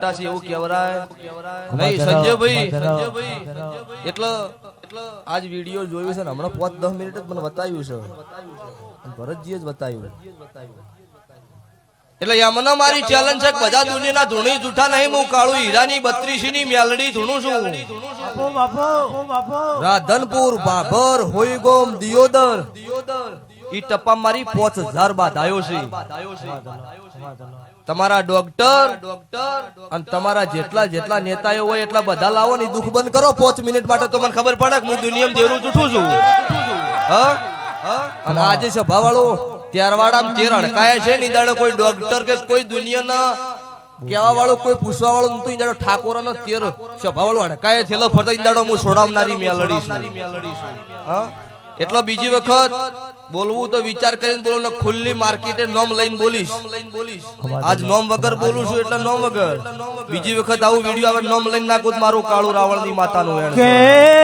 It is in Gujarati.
મોટા છે એવું કહેવરાય નહીં સંજયભાઈ એટલે આજ વિડીયો જોયું છે ને હમણાં 5-10 મિનિટ જ મને બતાવ્યું છે ભરતજીએ જ બતાવ્યું એટલે યમના મારી ચેલેન્જ છે બધા દુનિયાના ધૂણી જૂઠા નહીં હું કાળુ હીરાની 32 ની મેલડી ધૂણું છું રાધનપુર બાભર હોઈગોમ દિયોદર ઈ ટપ્પા મારી 5000 બાદ આવ્યો છે તમારા ડોક્ટર અને તમારા જેટલા નેતાઓ હોય એટલા બધા લાવો ને દુઃખ બંધ કરો 5 મિનિટ માટે તો મને ખબર પડે કે હું દુનિયામાં દેરું જૂઠું છું અને આજે સભા વાળો ત્યારવાડામાં તેર અડકાય છે ની દાડો કોઈ ડોક્ટર કે કોઈ દુનિયાના કેવા વાળો કોઈ પૂછવા વાળો નતું દાડો ઠાકોરના તેર સભા વાળો અડકાય થેલો ફરતા દાડો હું છોડાવનારી મેલડી છું એટલો બીજી વખત બોલવું તો વિચાર કરીને બોલો ને ખુલ્લી માર્કેટે નોમ લઈને બોલીશ આજ નોમ વગર બોલું છું એટલે નોમ વગર બીજી વખત આવું વિડીયો આવે નોમ લઈને નાખું મારું કાળું રાવણની માતાનું